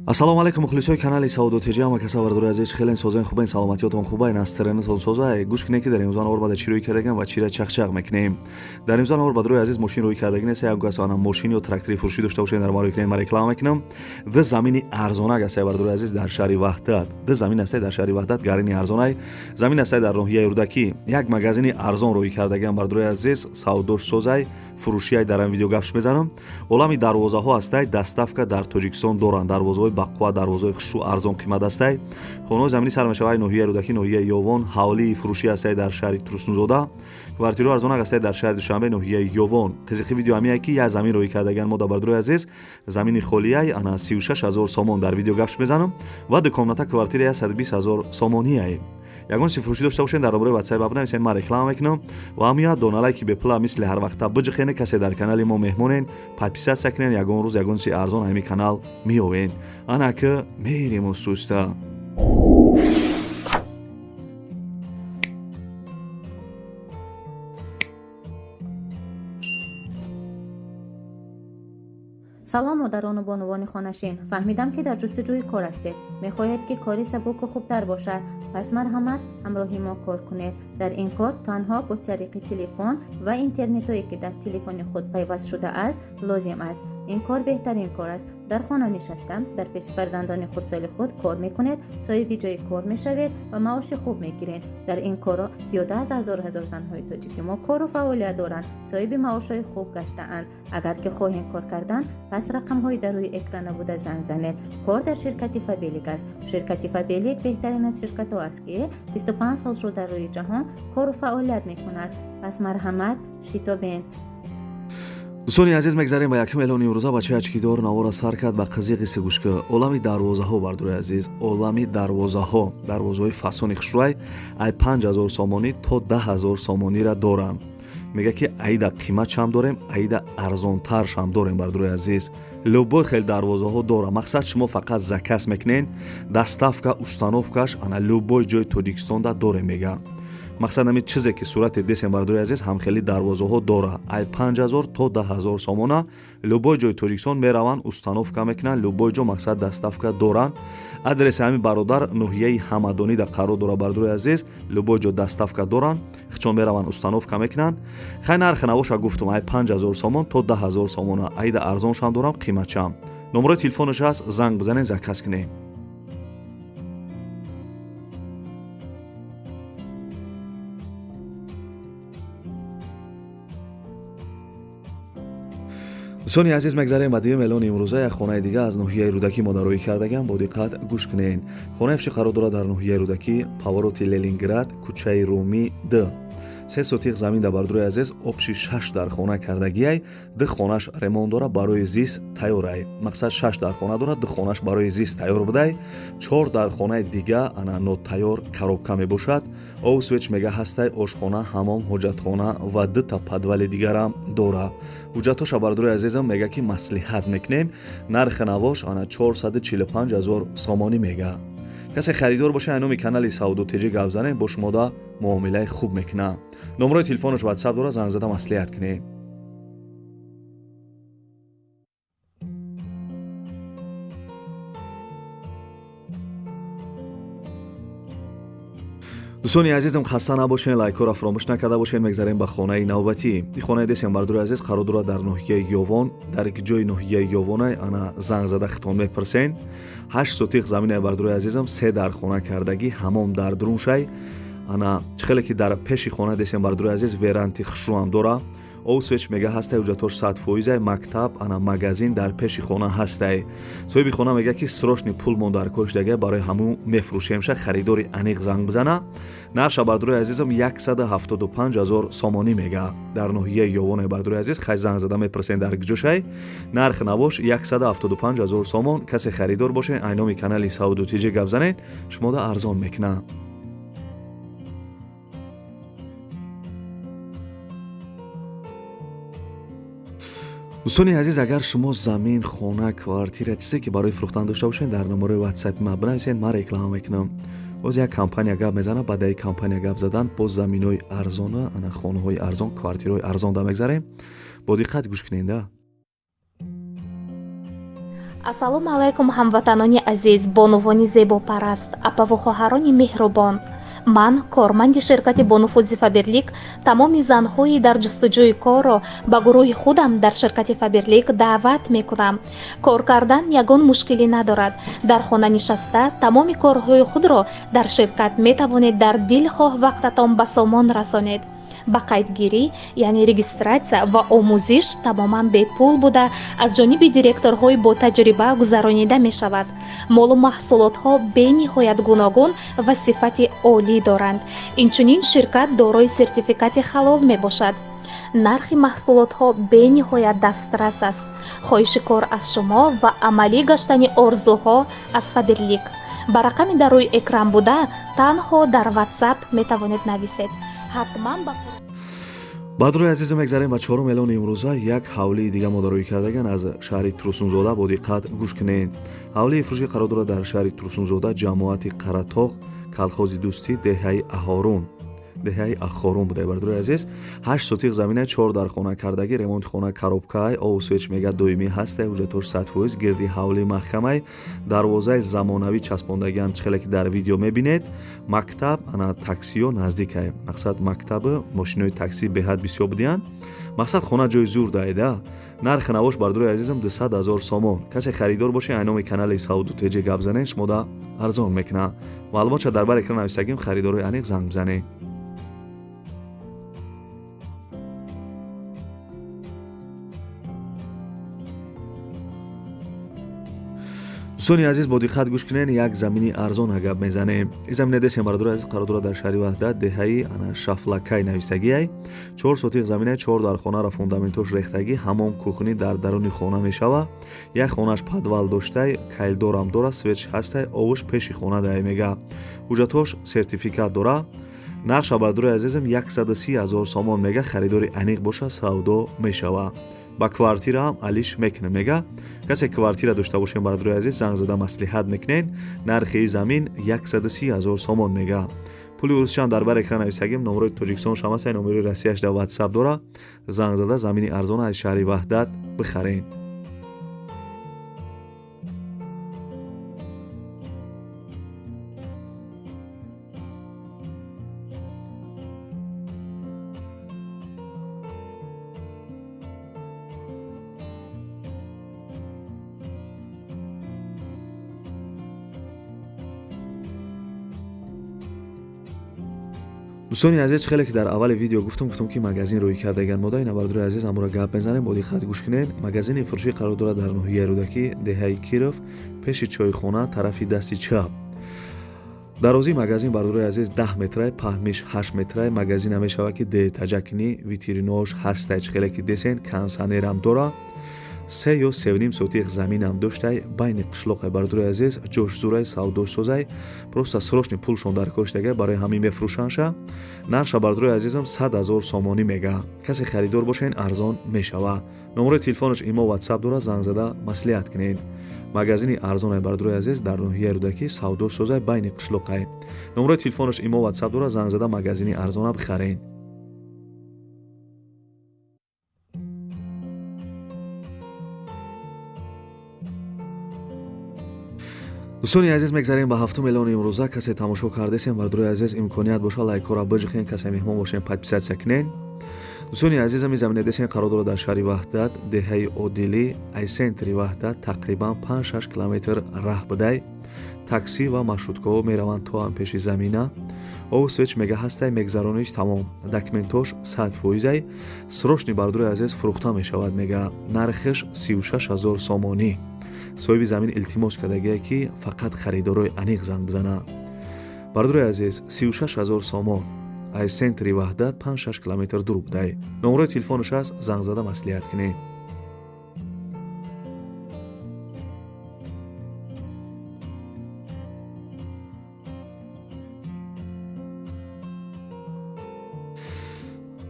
ассалому алайкум мухлисои канали Сауду Теҷи ҳама каса бардори азиз хелен созен хубен саломатиётон хубайн аз теренатон созай гӯш кине ки дар имзон ор бада чӣ рӯй кардаган ва чира чахчах мекунем. Дар имзон ор бадрои азиз мошин рӯй кардагин аст як гас ана мошин ё трактори фурӯшӣ дошта бошед дар марои кинем ма реклама мекунам. Д замини арзона гасай бардори азиз дар шаҳри Ваҳдат. Д замин астай дар шаҳри Ваҳдат гарини арзонай замин астай дар ноҳияи Рӯдакӣ як магазини арзон рӯй кардаган бардори азиз савдош созай фурӯшиай дар ин видео гапш мезанам. олами дарвозаҳо астай даставка дар Тоҷикистон доранд дарвозаҳои бақва дарвозаҳои хушрӯ арзон қимат астай. Хонаҳои заминӣ сар мешавад ноҳияи Рӯдакӣ ноҳияи Ёвон ҳавлии фурӯшӣ астай дар шаҳри Турсунзода квартираҳои арзонак астай дар шаҳри Душанбе ноҳияи Ёвон. Қизиқи видео ҳамиае ки як замин рӯй кардаган мо дар бардори азиз замини холияй ана 36000 сомон дар видео гапш мезанам ва дуконата квартираи 120000 сомонияй. ягон си фурӯшӣ дошта бошен дар номерои WhatsApp бинависен ма реклама мекунам ва ҳамия доналайки бепла мисли ҳар вақта биҷихене касе дар канали мо меҳмонен подписатсия кунен ягон рӯз ягон си арзон ҳами канал меёвен ана ки мерим устуста. салом модарону бонувони хонашин, фаҳмидам ки дар ҷустуҷӯи кор ҳастед. мехоҳед ки кори сабуку хубтар бошад. пас марҳамат ҳамроҳи мо кор кунед. дар ин кор танҳо бо тариқи телефон ва интернетое ки дар телефони худ пайваст шудааст лозим аст. ин кор беҳтарин кор аст. дар хона нишаста дар пеши фарзандони хурдсоли худ кор мекунед, соҳиби ҷои кор мешавед ва маоши хуб мегиред. дар ин коро зиёда аз ҳазор занҳои тоҷики мо кору фаъолият доранд, соҳиби маошҳои хуб гаштаанд. агар ки хоҳем кор кардан пас рақамҳои дар рӯи экрана буда занг занед. кор дар ширкати Фабелик аст. ширкати Фабелик беҳтарин аз ширкатҳо аст ки 25 сол шуд дар рӯи ҷаҳон кору фаъолият мекунад. пас марҳамат шитобен. дӯстони азиз мегзарем ба якум эълони имрӯза бачаи ачкидор навора сар кард ба қизиқи сегӯшка олами дарвозаҳо бардори азиз олами дарвозаҳои фасони хушрӯай ай 5000 сомонӣ то 10000 сомонира доранд. мега ки аида қиматшам дорем аида арзонтаршам дорем бардори азиз любой хел дарвозаҳо дора мақсад шумо фақат заказ мекунен доставка установкаш ана любой ҷои Тоҷикистонда дорем мега мақсад ҳамин чизе ки сурати десем бардори азиз ҳамхели дарвозаҳо дора ай 5000 то 10000 сомона любой ҷои Тоҷикистон мераванд установка мекунанд любой ҷо мақсад доставка доранд. адреси ҳамин бародар ноҳияи ҳамадонида қарор дора бардори азиз любой ҷо доставка доранд хичон мераванд установка мекунанд. хай нархи навоша гуфтам ай 5000 сомон то 10000 сомона аида арзоншам дорам қиматшам. номерои телефонаш аст занг бизанен заказ кунем. дӯстони азиз мегзарем ба дуюм эълони имрӯза як хонаи дига аз ноҳияи Рӯдакӣ мо дароӣ кардаган бо диққат гӯш кунед. хонаи фиши қарор дорад дар ноҳияи Рӯдакӣ повороти Ленинград кӯчаи Румӣ д 3 сотиқ замин дар бардори азиз обши 6 дар хона кардагиай д хонаш ремонт дора барои зис тайёрай мақсад 6 дар хона дорад д хонаш барои зис тайёр будай 4 дар хонаи дига ана нотайёр коробка мебошад овсвеч мега ҳастай ошхона ҳамом ҳоҷатхона ва дта подвали дигарам дора ҳуҷҷатоша бардори азизам мега ки маслиҳат мекунем нархи навош ана 445000 сомонӣ мега касе харидор боша ай номи канали Сауду Теҷи гап занем бо шумода муомилаи хуб мекунам. номерои телефонаш WhatsApp дора занг зада маслиҳат кунед. дӯстони азизам хаста набошен лайкора фаромӯш накарда бошен мегзарем ба хонаи навбатӣ ин хонаи десем бардори азиз қарор дорад дар ноҳияи Ёвон дар ҷои ноҳияи Ёвонай ана занг зада хитон мепирсен 8 сотиқ заминай бардори азизам 3 дар хона кардагӣ ҳамом дар дуруншай ана чихеле ки дар пеши хона десем бардори азиз веранти хушрӯам дора овсвеч мега ҳастай ҳуҷҷатош 100% мактаб ана магазин дар пеши хона ҳастай соҳиби хона мега ки срочни пул мон дар кор шудагия барои ҳамун мефурӯшемша харидори аниқ занг бизана нарша бардори азизам 175000 сомонӣ мега дар ноҳияи Ёвонай бардори азиз хай занг зада мепирсен дар гиҷошай нархи навош 175000 сомон касе харидор бошен ай номи канали Сауду Теҷи гап занед шумода арзон мекунам. дӯстони азиз агар шумо замин хона квартира чизе ки барои фурӯхтан дошта бошед дар номерои WhatsApp ма бинависед ма реклама мекунам боз як компания гап мезана баъдаи компания гап задан боз заминои арзона ана хонаҳои арзон квартираҳои арзон да мегзарем бо диққат гӯш кунед. ассалому алайкум ҳамватанони азиз, бонувони зебопараст, апаву хоҳарони меҳрубон. ман корманди ширкати Бонуфузи Фаберлик тамоми занҳои дар ҷустуҷӯи корро ба гурӯҳи худам дар ширкати Фаберлик даъват мекунам. Кор кардан ягон мушкилӣ надорад. Дар хона нишаста тамоми корҳои худро дар ширкат метавонед дар дилхоҳ вақтатон ба сомон расонед. ба қайдгирӣ яъне регистратсия ва омӯзиш тамоман бепул буда аз ҷониби директорҳои бо таҷриба гузаронида мешавад. молу маҳсулотҳо бениҳоят гуногун ва сифати олӣ доранд. инчунин ширкат дорои сертификати халол мебошад. нархи маҳсулотҳо бениҳоят дастрас аст. хоҳиши кор аз шумо ва амалӣ гаштани орзуҳо аз Фаберлик. ба рақами дар рӯи экран буда танҳо дар WhatsApp метавонед нависед. ҳатман ба баъдурои азиз мегзарем ба 4 миллиони имрӯза як ҳавлии дига модароӣ кардаган аз шаҳри Турсунзода бо диққат гӯш кунед. ҳавлии фурӯшӣ қарор дорад дар шаҳри Турсунзода ҷамоати Қаратоғ, колхози Дӯстӣ, деҳаи Ахорун буда. баъдурои азиз 8 сотиқ замина 4 дар хона кардагӣ, ремонти хона коробкаи ову свеч мега доимӣ ҳасте, ҳуҷҷатош 100%, гирди ҳавлии маҳкамаи дарвозаи замонавӣ часпондагианд. чхеле ки дар видео мебинед, мактаб ана таксиё наздикае. мақсад мактаби мошинои таксӣ беҳад бисёр будиянд. мақсад хона ҷои зур даида. нархи навош баъдурои азизам 200 000 сомон. касе харидор боше айноми канали Сауду ТЖ гап занен, шумода арзон мекуна. маълумотша дар бар экран нависагим, харидори аниқ занг бизанед. дӯстони азиз бо диққат гӯш кунед, як замини арзона гап мезанем. ин замине десем барадори азиз қарор дорад дар шаҳри Ваҳдат, деҳаи ана Шафлакай нависагиай. 4 сотиқ заминаи 4 дар хонара фундаментош рехтагӣ, ҳамон кухни дар даруни хона мешава. як хонаш подвал доштаи, кайлдорам дора, свеч ҳастай, овуш пеши хона дай мега. ҳуҷҷатош сертификат дора. нақша барадори азизам 130 000 сомон мега. харидори аниқ боша савдо мешава. ба квартира ҳам алиш мекунем мега. касе квартира дошта бошем барадори азиз, занг зада маслиҳат мекунед. нархи замин 130 000 сомон мега. пули урусчан дар бар экран нависагим, номерои Тоҷикистон шамасай, номерои Россияш дар WhatsApp дора. занг зада замини арзона аз шаҳри Ваҳдат бихарен. дӯстони азиз, хеле ки дар аввали видео гуфтам ки магазин рӯй кардаган мода. ина барадори азиз амура гап мезанем, бо диққат гӯш кунед. магазини фурӯшӣ қарор дорад дар ноҳияи Рӯдакӣ, деҳаи Киров, пеши чойхона, тарафи дасти чап. дарозии магазин барадори азиз 10 метрай, паҳмиш 8 метрай. магазина мешава ки детаҷакнӣ, витринош ҳастай, хеле ки десен консанерам дора. 3 ё 3.5 сотиқ заминам доштай, байни қишлоқай барадори азиз, ҷошзураи савдошсозай, просто срочни пулшон дар коштагай, барои ҳамин мефурӯшанша. нарша барадори азизам 100 000 сомонӣ мега. касе харидор бошен арзон мешава. номерои телефонош имо WhatsApp дора, занг зада маслиҳат кунед. магазини арзонай барадори азиз дар ноҳияи Рӯдакӣ, савдошсозай, байни қишлоқай. номерои телефонош имо WhatsApp дора, занг зада магазини арзона бихарен. дӯстони азиз, мегзарем ба 7 миллиони имрӯза. касе тамошо кардесем барадори азиз, имконият боша лайкҳоро бижихен, касе меҳмон бошем подписатсия кунен. дӯстони азизам, ин замине десен қарор дорад дар шаҳри Ваҳдат, деҳаи Одилӣ, айсентри Ваҳдат, тақрибан 5-6 километр раҳ будай. таксӣ ва маршруткаҳо мераванд то ҳам пеши замина. ову свеч мега ҳастай, мегзарониш тамом. документош 100%. срочни барадори азиз фурӯхта мешавад мега. нархиш 36 000 сомонӣ. соҳиби замин илтимос кардагие ки фақат харидорои аниқ занг бизана. барадори азиз, 36 000 сомон. аз сентри Ваҳдат 5-6 километр дур будай. номерои телефонош аст, занг зада маслиҳат кунед.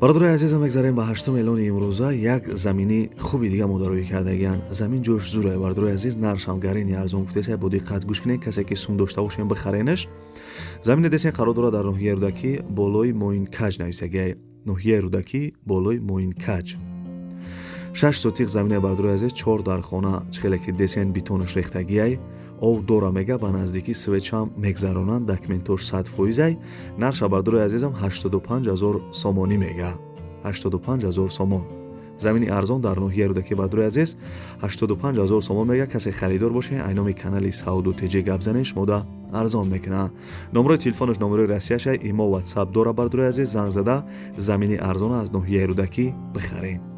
бародари азизам, мегзарем ба 8 миллиони имрӯза. як замини хуби дига модароӣ кардагианд. замин ҷош зурае бародари азиз, наршам гарини арзон гуфтесай, бо диққат гӯш кунед, касе ки сум дошта бошем бихаренаш. замине десен қарор дорад дар ноҳияи Рӯдакӣ, болои Моинкаҷ нависагиай. ноҳияи Рӯдакӣ, болои Моинкаҷ. 6 сотиқ заминаи бардурои азиз 4 дар хона чихеле ки десен бетонуш рехтагиай ов дора мега ба наздики свечам мегзаронанд документош 100%ай нарша бардурои азизам 85000 сомонӣ мега 85000 сомон замини арзон дар ноҳияи рӯдаки бардурои азиз 85000 сомон мега касе харидор боше айноми канали Сауду Теҷи гап занед шумода арзон мекуна номерои телефонаш номерои расияшай имо WhatsApp дора бардурои азиз занг зада замини арзон аз ноҳияи рӯдакӣ бихарем.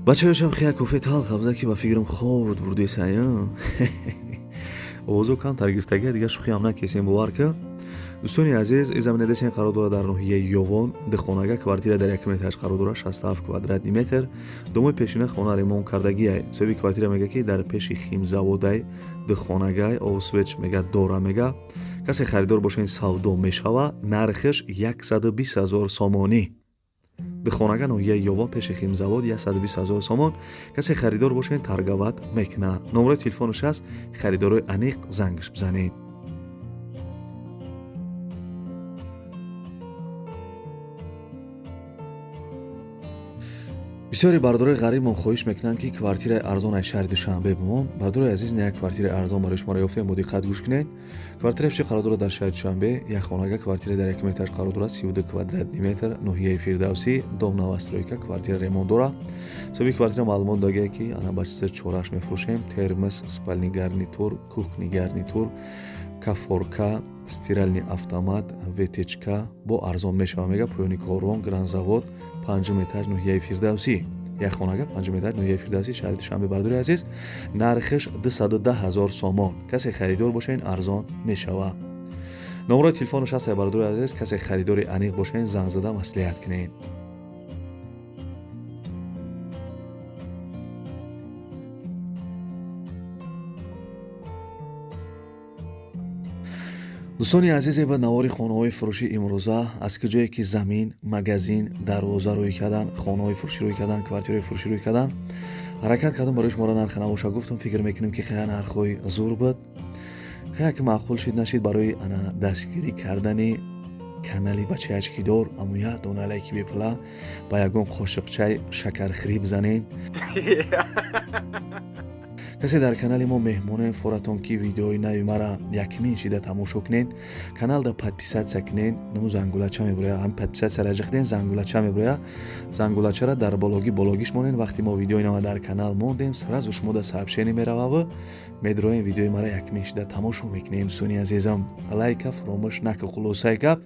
бачаёшам хия кофе талх абза ки ба фикрам ховуд бурдисая овозо кам таргиртагия дигар шухиам накесем бовар ки дӯстони азиз и замине десен қарор дорад дар ноҳияи Ёвон дихонага квартира дар 1 метаж қарор дорад 67 квадратни метр домои пешина хона ремонт кардагиай соҳиби квартира мега ки дар пеши химзаводай дихонагай овсвеч мега дора мега касе харидор бошен савдо мешава нархиш 120000 сомонӣ дихонага ноҳияи Ёвон пеши химзавод 120000 сомон касе харидор бошен таргават мекуна номерои телефонаш аст харидорои аниқ зангш бизанед. бисёри бардорои ғарибмон хоҳиш мекунанд ки квартираи арзон аз шаҳри Душанбе бимон бардорои азиз не як квартираи арзон барои шуморо ёфтем бо диққат гӯш кунед квартира чи қарор дорад дар шаҳри Душанбе як хонага квартира дар 1 метаж қарор дорад 32 квадратни метр ноҳияи Фирдавсӣ дом новостройка квартира ремонт дора соҳиби квартира маълумот додагие ки ана ба чиза чораш мефурӯшем термос спальни гарнитур кухни гарнитур кафорка стиральни автомат ветечка бо арзон мешава мега поёни корвон гранзавод 5 этаж ноҳияи Фирдавсӣ як хонага 5 этаж ноҳияи Фирдавсӣ шаҳри Душанбе бардори азиз нархиш 210000 сомон касе харидор бошен арзон мешава номерои телефонаш аст бардори азиз касе харидори аниқ бошен занг зада маслиҳат кунед. дӯстони азизе ба навори хонаҳои фурӯшӣ имрӯза аз куҷое ки замин магазин дарвоза рӯй кардан хонаҳои фурӯшӣ рӯй кардан квартираи фурӯшӣ рӯй кардан ҳаракат кардам барои шуморо нарх навоша гуфтам фикр мекунем ки хая нархҳои зур буд хая ки маъқул шид нашид барои ана дастгирӣ кардани канали бачаячкидор аму як дона лайки бепла ба ягон қошиқ чай шакархӯрӣ бизанед касе дар канали мо меҳмонем форатон ки видеои нави мара якмин шида тамошо кунед каналда подписатсия кунед нему зангулача мебурая ҳам подписатсия раҷахден зангулача мебурая зангулачара дар бологиш монед вақти мо видеои нава дар канал мондем сразу шумода сообщение мерававу медроем видеои мара якмин шида тамошо мекунем дӯстони азизам лайка фуромӯш наку хулосаи гап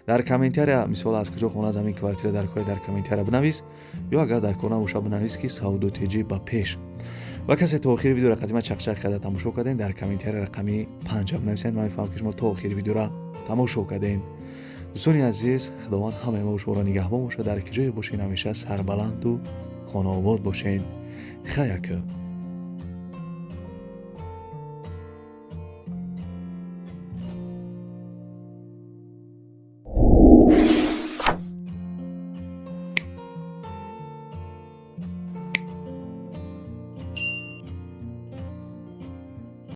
дар комментария мисол аз куҷо хона замин квартира дар кори дар комментария бинавис ё агар дар кор набоша бинавис ки Сауду Теҷи ба пеш ва касе то охири видеоро қадима чақчақ карда тамошо карден дар комментария рақами 5 бинависед ман мефаҳмам ки шумо то охири видеоро тамошо карден. дӯстони азиз худованд ҳамаи мо шуморо нигаҳбон бошад дар ки ҷое бошен ҳамеша сарбаланду хонаобод бошен хаяка.